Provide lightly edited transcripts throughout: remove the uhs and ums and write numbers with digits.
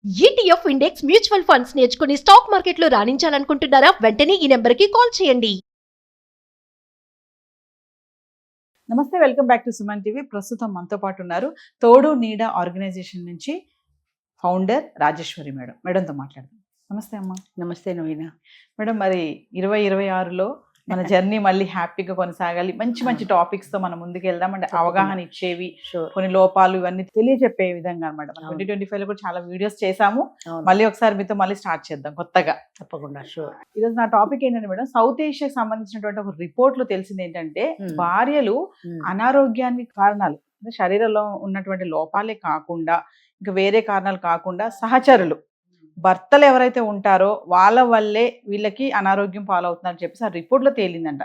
ETF index mutual funds నేర్చుకుని stock మార్కెట్లో రాణించాలనుకుంటున్నారా? వెంటనే ఈ నెంబర్కి కాల్ చేయండి. నమస్తే, welcome back to Suman TV. ప్రస్తుతం మనతో పాటు ఉన్నారు తోడు నీడ ఆర్గనైజేషన్ నుంచి ఫౌండర్ రాజేశ్వరి మేడం. మేడంతో మాట్లాడదాం. నమస్తే అమ్మ. నమస్తే నవీన. మేడం, మరి 2026లో మన జర్నీ మళ్ళీ హ్యాపీగా కొనసాగాలి. మంచి మంచి టాపిక్స్ తో మనం ముందుకు వెళ్దాం. అంటే అవగాహన ఇచ్చేవి, కొన్ని లోపాలు ఇవన్నీ తెలియజెప్పే విధంగా అనమాట. 2025 లో కూడా చాలా వీడియోస్ చేసాము. మళ్ళీ ఒకసారి మీతో మళ్ళీ స్టార్ట్ చేద్దాం కొత్తగా. తప్పకుండా, షూర్. ఈరోజు నా టాపిక్ ఏంటంటే మేడం, సౌత్ ఏషియాకి సంబంధించినటువంటి ఒక రిపోర్ట్ లో తెలిసింది ఏంటంటే భార్యలు అనారోగ్యానికి కారణాలు అంటే శరీరంలో ఉన్నటువంటి లోపాలే కాకుండా ఇంకా వేరే కారణాలు కాకుండా సహచరులు భర్తలు ఎవరైతే ఉంటారో వాళ్ళ వల్లే వీళ్ళకి అనారోగ్యం పాలవుతుందని చెప్పేసి ఆ రిపోర్ట్ లో తేలిందంట.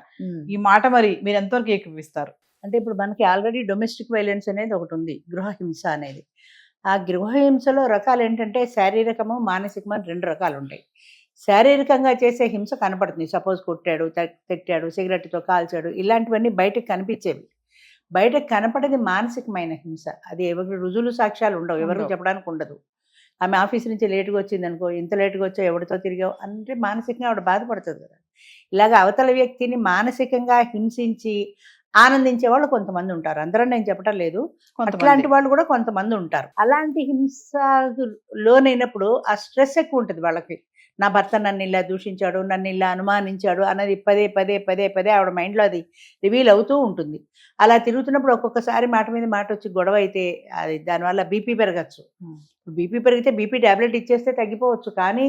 ఈ మాట మరి మీరు ఎంతవరకు ఏకీభవిస్తారు? అంటే ఇప్పుడు మనకి ఆల్రెడీ డొమెస్టిక్ వైలెన్స్ అనేది ఒకటి ఉంది, గృహహింస అనేది. ఆ గృహహింసలో రకాలు ఏంటంటే శారీరకము, మానసికము అని 2 రకాలు ఉంటాయి. శారీరకంగా చేసే హింస కనపడుతుంది. సపోజ్ కొట్టాడు, తిట్టాడు, సిగరెట్తో కాల్చాడు, ఇలాంటివన్నీ బయటకు కనిపించేవి. బయటకు కనపడేది మానసికమైన హింస. అది ఎవరికి రుజువులు సాక్ష్యాలు ఉండవు, ఎవరికి చెప్పడానికి ఉండదు. ఆమె ఆఫీస్ నుంచి లేటుగా వచ్చింది అనుకో, ఇంత లేటుగా వచ్చావు, ఎవరితో తిరిగావు అంటే మానసికంగా ఆవిడ బాధపడుతుంది కదా. ఇలాగ అవతల వ్యక్తిని మానసికంగా హింసించి ఆనందించే వాళ్ళు కొంతమంది ఉంటారు. అందరూ నేను చెప్పటం లేదు, అట్లాంటి వాళ్ళు కూడా కొంతమంది ఉంటారు. అలాంటి హింస లోనైనప్పుడు ఆ స్ట్రెస్ ఎక్కువ ఉంటుంది వాళ్ళకి. నా భర్త నన్ను ఇలా దూషించాడు, నన్ను ఇలా అనుమానించాడు అన్నది పదే పదే పదే పదే ఆవిడ మైండ్లో అది రివీల్ అవుతూ ఉంటుంది. అలా తిరుగుతున్నప్పుడు ఒక్కొక్కసారి మాట మీద మాట వచ్చి గొడవ అయితే అది దానివల్ల బీపీ పెరగచ్చు. బీపీ పెరిగితే బీపీ ట్యాబ్లెట్ ఇచ్చేస్తే తగ్గిపోవచ్చు, కానీ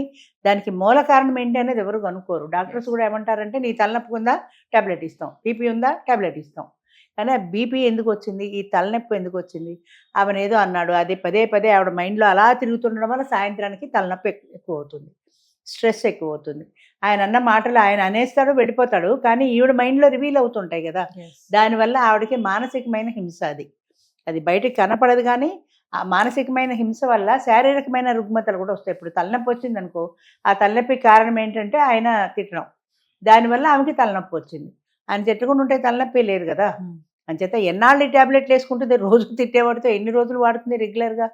దానికి మూల కారణం ఏంటి అనేది ఎవరు కనుక్కోరు. డాక్టర్స్ కూడా ఏమంటారంటే నీ తలనొప్పి ఉందా, ట్యాబ్లెట్ ఇస్తాం, బీపీ ఉందా, ట్యాబ్లెట్ ఇస్తాం. కానీ ఆ బీపీ ఎందుకు వచ్చింది, ఈ తలనొప్పి ఎందుకు వచ్చింది, ఆమెను ఏదో అన్నాడు, అది పదే పదే ఆవిడ మైండ్లో అలా తిరుగుతుండడం వల్ల సాయంత్రానికి తలనొప్పి ఎక్కువ అవుతుంది, స్ట్రెస్ ఎక్కువ అవుతుంది. ఆయన అన్న మాటలు ఆయన అనేస్తాడు, వెళ్ళిపోతాడు, కానీ ఈవిడ మైండ్లో రివీల్ అవుతుంటాయి కదా. దానివల్ల ఆవిడకి మానసికమైన హింస అది బయటికి కనపడదు. కానీ ఆ మానసికమైన హింస వల్ల శారీరకమైన రుగ్మతలు కూడా వస్తాయి. ఇప్పుడు తలనొప్పి వచ్చింది అనుకో, ఆ తలనొప్పి కారణం ఏంటంటే ఆయన తిట్టడం, దానివల్ల ఆమెకి తలనొప్పి వచ్చింది. ఆయన తిట్టకుండా ఉంటే తలనొప్పి లేదు కదా. అంచేత ఎన్నాళ్ళు ట్యాబ్లెట్లు వేసుకుంటుంది, రోజు తిట్టేవాడితో ఎన్ని రోజులు వాడుతుంది రెగ్యులర్గా.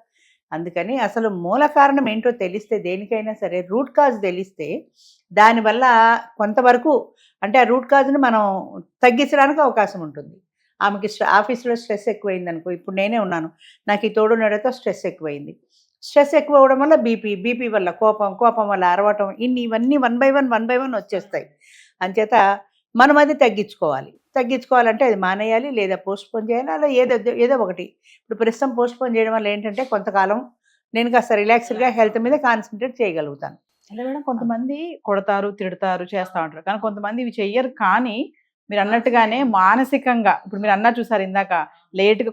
అందుకని అసలు మూల కారణం ఏంటో తెలిస్తే, దేనికైనా సరే రూట్ కాజ్ తెలిస్తే దానివల్ల కొంతవరకు అంటే ఆ రూట్ కాజ్ని మనం తగ్గించడానికి అవకాశం ఉంటుంది. ఆమెకి ఆఫీస్లో స్ట్రెస్ ఎక్కువైంది అనుకో, ఇప్పుడు నేనే ఉన్నాను, నాకు ఈ తోడు నడతో స్ట్రెస్ ఎక్కువైంది. స్ట్రెస్ ఎక్కువ అవ్వడం వల్ల బీపీ వల్ల కోపం వల్ల అరవటం, ఇవన్నీ వన్ బై వన్ వచ్చేస్తాయి. అంచేత మనం అది తగ్గించుకోవాలంటే అది మానేయాలి, లేదా పోస్ట్పోన్ చేయాలి, అలా ఏదో ఒకటి. ఇప్పుడు ప్రస్తుతం పోస్ట్పోన్ చేయడం వల్ల ఏంటంటే కొంతకాలం నేను కాస్త రిలాక్స్డ్గా హెల్త్ మీద కాన్సన్ట్రేట్ చేయగలుగుతాను. అలా మేడం, కొంతమంది కొడతారు, తిడతారు, చేస్తూ ఉంటారు, కానీ కొంతమంది ఇవి చెయ్యరు. కానీ మీరు అన్నట్టుగానే మానసికంగా ఇప్పుడు మీరు అన్నా చూసారు ఇందాక,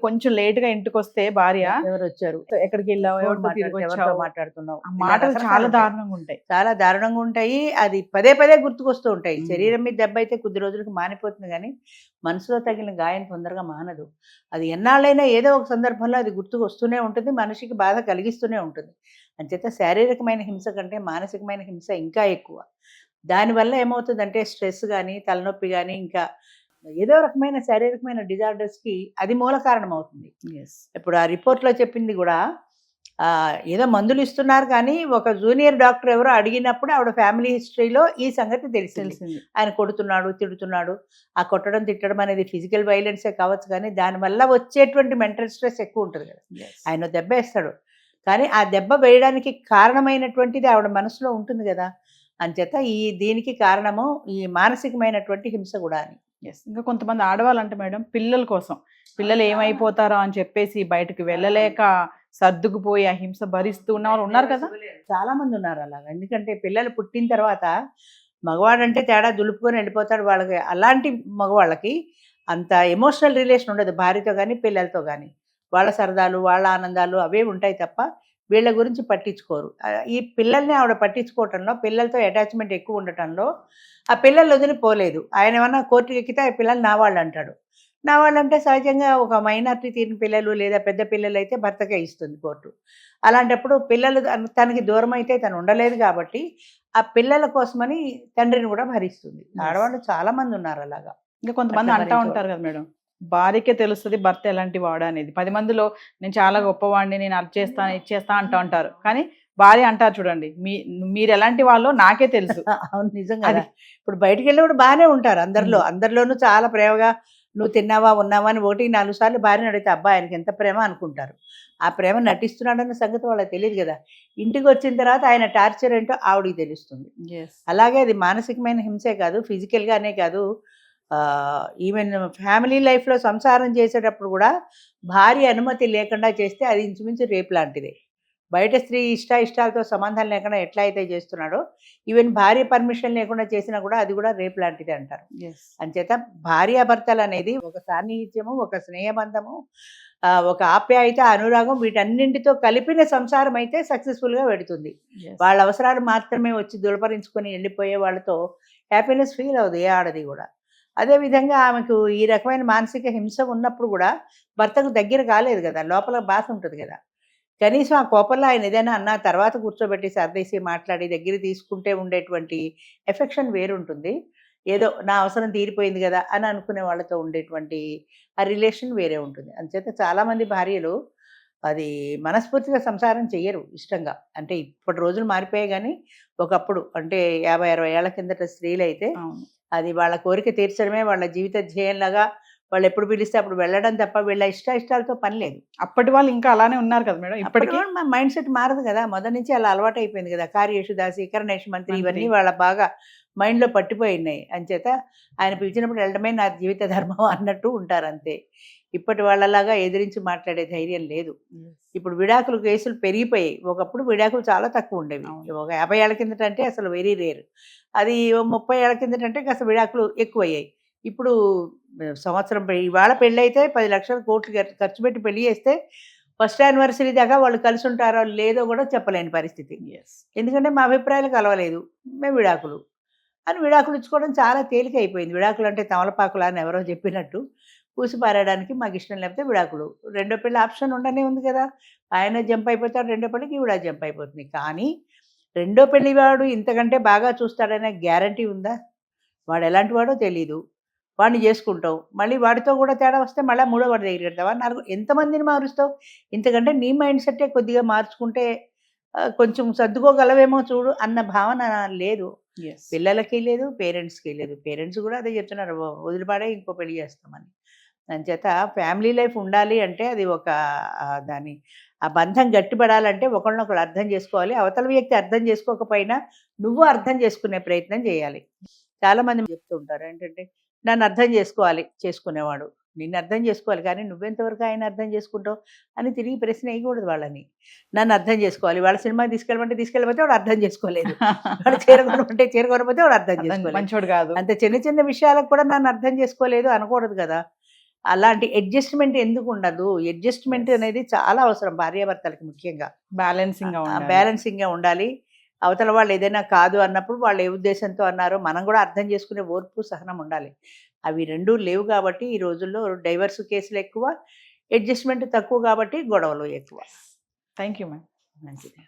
కొంచెం లేటుగా ఇంటికి వస్తే భార్య ఎవరు వచ్చారు, ఎక్కడికి వెళ్ళావు, ఎవరితో మాట్లాడుతున్నావు, మాటలు చాలా దారుణంగా ఉంటాయి. అది పదే పదే గుర్తుకొస్తూ ఉంటాయి. శరీరం మీద దెబ్బ అయితే కొద్ది రోజులకు మానిపోతుంది, కానీ మనసులో తగిలిన గాయం తొందరగా మానదు. అది ఎన్నాళ్ళైనా ఏదో ఒక సందర్భంలో అది గుర్తుకు వస్తూనే ఉంటుంది, మనిషికి బాధ కలిగిస్తూనే ఉంటుంది. అంచేత శారీరకమైన హింస కంటే మానసికమైన హింస ఇంకా ఎక్కువ. దానివల్ల ఏమవుతుందంటే స్ట్రెస్ కానీ, తలనొప్పి కానీ, ఇంకా ఏదో రకమైన శారీరకమైన డిజార్డర్స్కి అది మూల కారణం అవుతుంది. ఇప్పుడు ఆ రిపోర్ట్లో చెప్పింది కూడా ఏదో మందులు ఇస్తున్నారు, కానీ ఒక జూనియర్ డాక్టర్ ఎవరో అడిగినప్పుడు ఆవిడ ఫ్యామిలీ హిస్టరీలో ఈ సంగతి తెలిసింది. ఆయన కొడుతున్నాడు, తిడుతున్నాడు. ఆ కొట్టడం తిట్టడం అనేది ఫిజికల్ వైలెన్సే కావచ్చు, కానీ దానివల్ల వచ్చేటువంటి మెంటల్ స్ట్రెస్ ఎక్కువ ఉంటుంది కదా. ఆయన దెబ్బ వేస్తాడు, కానీ ఆ దెబ్బ వేయడానికి కారణమైనటువంటిది ఆవిడ మనసులో ఉంటుంది కదా. అంచేత దీనికి కారణము ఈ మానసికమైనటువంటి హింస కూడా అని. ఇంకా కొంతమంది ఆడవాళ్ళంటే మేడం, పిల్లల కోసం పిల్లలు ఏమైపోతారో అని చెప్పేసి బయటకు వెళ్ళలేక సర్దుకుపోయి ఆ హింస భరిస్తూ ఉన్న వాళ్ళు ఉన్నారు కదా. చాలా మంది ఉన్నారు అలాగా. ఎందుకంటే పిల్లలు పుట్టిన తర్వాత మగవాడంటే తేడా దులుపుకొని వెళ్ళిపోతాడు. వాళ్ళకి అలాంటి మగవాళ్ళకి అంత ఎమోషనల్ రిలేషన్ ఉండదు భార్యతో కానీ పిల్లలతో కానీ. వాళ్ళ సరదాలు, వాళ్ళ ఆనందాలు అవే ఉంటాయి తప్ప వీళ్ళ గురించి పట్టించుకోరు. ఈ పిల్లల్ని ఆవిడ పట్టించుకోవటంలో, పిల్లలతో అటాచ్మెంట్ ఎక్కువ ఉండటంలో ఆ పిల్లలు వదిలిపోలేదు. ఆయన ఏమన్నా కోర్టుకి ఎక్కితే ఆ పిల్లలు నా వాళ్ళు అంటాడు. నా వాళ్ళు అంటే సహజంగా ఒక మైనారిటీ తీరిన పిల్లలు లేదా పెద్ద పిల్లలు అయితే భర్తకే ఇస్తుంది కోర్టు. అలాంటప్పుడు పిల్లలు తనకి దూరం అయితే తను ఉండలేదు కాబట్టి ఆ పిల్లల కోసమని తండ్రిని కూడా భరిస్తుంది. ఆడవాళ్ళు చాలా మంది ఉన్నారు అలాగా. ఇంకా కొంతమంది అంటూ ఉంటారు కదా మేడం, భార్యకే తెలుస్తుంది భర్త ఎలాంటి వాడు అనేది. 10 మందిలో నేను చాలా గొప్పవాడిని, నేను అది చేస్తాను, ఇది చేస్తా అంటూ ఉంటారు, కానీ భార్య అంటారు చూడండి, మీరు ఎలాంటి వాళ్ళో నాకే తెలుసు. అవును, నిజం కదా. ఇప్పుడు బయటికి వెళ్ళినప్పుడు బాగానే ఉంటారు అందరిలోనూ చాలా ప్రేమగా నువ్వు తిన్నావా ఉన్నావా అని 1-4 సార్లు భార్యను అడిగితే అబ్బా ఆయనకి ఎంత ప్రేమ అనుకుంటారు. ఆ ప్రేమ నటిస్తున్నాడన్న సంగతి వాళ్ళకి తెలియదు కదా. ఇంటికి వచ్చిన తర్వాత ఆయన టార్చర్ ఏంటో ఆవిడికి తెలుస్తుంది. అలాగే అది మానసికమైన హింసే కాదు, ఫిజికల్గానే కాదు, ఈవెన్ ఫ్యామిలీ లైఫ్లో సంసారం చేసేటప్పుడు కూడా భార్య అనుమతి లేకుండా చేస్తే అది ఇంచుమించు రేపు లాంటిదే. బయట స్త్రీ ఇష్టాలతో సంబంధం లేకుండా ఎట్లా అయితే చేస్తున్నాడో, ఈవెన్ భార్య పర్మిషన్ లేకుండా చేసినా కూడా అది కూడా రేపు లాంటిదే అంటారు. అంచేత భార్యాభర్తలు అనేది ఒక సాన్నిహిత్యము, ఒక స్నేహబంధము, ఒక ఆప్యాయత, అనురాగం, వీటన్నింటితో కలిపిన సంసారం అయితే సక్సెస్ఫుల్గా పెడుతుంది. వాళ్ళ అవసరాలు మాత్రమే వచ్చి దులపరించుకొని వెళ్ళిపోయే వాళ్ళతో హ్యాపీనెస్ ఫీల్ అవుతుంది ఏ ఆడది కూడా. అదేవిధంగా ఆమెకు ఈ రకమైన మానసిక హింస ఉన్నప్పుడు కూడా భర్తకు దగ్గర కాలేదు కదా, లోపల బాధ ఉంటుంది కదా. కనీసం ఆ కోపంలో ఆయన ఏదైనా అన్న తర్వాత కూర్చోబెట్టి సర్దేసి మాట్లాడి దగ్గర తీసుకుంటే ఉండేటువంటి ఎఫెక్షన్ వేరుంటుంది. ఏదో నా అవసరం తీరిపోయింది కదా అని అనుకునే వాళ్ళతో ఉండేటువంటి ఆ రిలేషన్ వేరే ఉంటుంది. అందుచేత చాలామంది భార్యలు అది మనస్ఫూర్తిగా సంసారం చెయ్యరు ఇష్టంగా. అంటే ఇప్పటి రోజులు మారిపోయాయి కానీ ఒకప్పుడు అంటే 50-60 ఏళ్ల కిందట స్త్రీలు అయితే అది వాళ్ళ కోరిక తీర్చడమే వాళ్ళ జీవిత ధ్యేయంలాగా, వాళ్ళు ఎప్పుడు పిలిస్తే అప్పుడు వెళ్ళడం తప్ప వీళ్ళ ఇష్టాలతో పని లేదు. అప్పటి వాళ్ళు ఇంకా అలానే ఉన్నారు కదా మేడం. ఇప్పటికీ మా మైండ్ సెట్ మారదు కదా, మొదటి నుంచి అలా అలవాటు అయిపోయింది కదా. కార్యేషు దాసి కరణేషు మంత్రి ఇవన్నీ వాళ్ళ బాగా మైండ్లో పట్టిపోయినాయి. అంచేత ఆయన పిలిచినప్పుడు వెళ్ళడమే నా జీవిత ధర్మం అన్నట్టు ఉంటారు అంతే. ఇప్పటి వాళ్ళలాగా ఎదిరించి మాట్లాడే ధైర్యం లేదు. ఇప్పుడు విడాకులు కేసులు పెరిగిపోయాయి. ఒకప్పుడు విడాకులు చాలా తక్కువ ఉండేవి. ఒక 50 ఏళ్ల కిందట అంటే అసలు వెరీ రేర్. అది 30 ఏళ్ల కిందట అంటే కాస్త విడాకులు ఎక్కువయ్యాయి. ఇప్పుడు సంవత్సరం ఇవాళ పెళ్ళి అయితే 10 లక్షల కోట్లు ఖర్చు పెట్టి పెళ్లి చేస్తే ఫస్ట్ యానివర్సరీ దాకా వాళ్ళు కలిసి ఉంటారో లేదో కూడా చెప్పలేని పరిస్థితి. ఎందుకంటే మా అభిప్రాయాలు కలవలేదు, మేము విడాకులు అని విడాకులు ఇచ్చుకోవడం చాలా తేలిక అయిపోయింది. విడాకులు అంటే తమలపాకులా అని ఎవరో చెప్పినట్టు పూసి పారేయడానికి మాకు ఇష్టం లేకపోతే విడాకులు. రెండో పెళ్ళి ఆప్షన్ ఉండనే ఉంది కదా. ఆయన జంప్ అయిపోతాడు, రెండో పెళ్ళికి ఈవిడ జంప్ అయిపోతుంది. కానీ రెండో పెళ్లి వాడు ఇంతకంటే బాగా చూస్తాడనే గ్యారంటీ ఉందా? వాడు ఎలాంటి వాడో తెలీదు, వాడిని చేసుకుంటావు, మళ్ళీ వాడితో కూడా తేడా వస్తే మళ్ళీ మూడో వాడి దగ్గరికి వెళ్తావా? ఎంతమందిని మారుస్తావు? ఇంతకంటే నీ మైండ్ సెట్టే కొద్దిగా మార్చుకుంటే కొంచెం సర్దుకోగలవేమో చూడు అన్న భావన లేదు. పిల్లలకి లేదు, పేరెంట్స్కి లేదు. పేరెంట్స్ కూడా అదే చెప్తున్నారు, వదిలిపాడే ఇంకో పెళ్లి చేస్తామని. దానిచేత ఫ్యామిలీ లైఫ్ ఉండాలి అంటే అది ఒక ఆ బంధం గట్టిపడాలంటే ఒకళ్ళనొకళ్ళు అర్థం చేసుకోవాలి. అవతల వ్యక్తి అర్థం చేసుకోకపోయినా నువ్వు అర్థం చేసుకునే ప్రయత్నం చేయాలి. చాలామంది చెప్తూ ఉంటారు ఏంటంటే, నన్ను అర్థం చేసుకోవాలి చేసుకునేవాడు, నిన్ను అర్థం చేసుకోవాలి, కానీ నువ్వెంతవరకు ఆయన అర్థం చేసుకుంటావు అని తిరిగి ప్రశ్న వేయకూడదు వాళ్ళని. నన్ను అర్థం చేసుకోవాలి, వాళ్ళ సినిమా తీసుకెళ్ళమంటే వాడు అర్థం చేసుకోలేదు, వాడు చేరుకోనమంటే వాడు అర్థం చేసుకోలేదు, మంచోడు కాదు. అంత చిన్న చిన్న విషయాలకు కూడా నన్ను అర్థం చేసుకోలేదు అనకూడదు కదా. అలాంటి అడ్జస్ట్మెంట్ ఎందుకు ఉండదు? అడ్జస్ట్మెంట్ అనేది చాలా అవసరం భార్యాభర్తలకి, ముఖ్యంగా బ్యాలెన్సింగ్గా ఉండాలి. అవతల వాళ్ళు ఏదైనా కాదు అన్నప్పుడు వాళ్ళు ఏ ఉద్దేశంతో అన్నారో మనం కూడా అర్థం చేసుకునే ఓర్పు, సహనం ఉండాలి. అవి రెండూ లేవు కాబట్టి ఈ రోజుల్లో డైవర్స్ కేసులు ఎక్కువ, అడ్జస్ట్మెంట్ తక్కువ కాబట్టి గొడవలు ఎక్కువ. Thank you ma'am. మంచిది.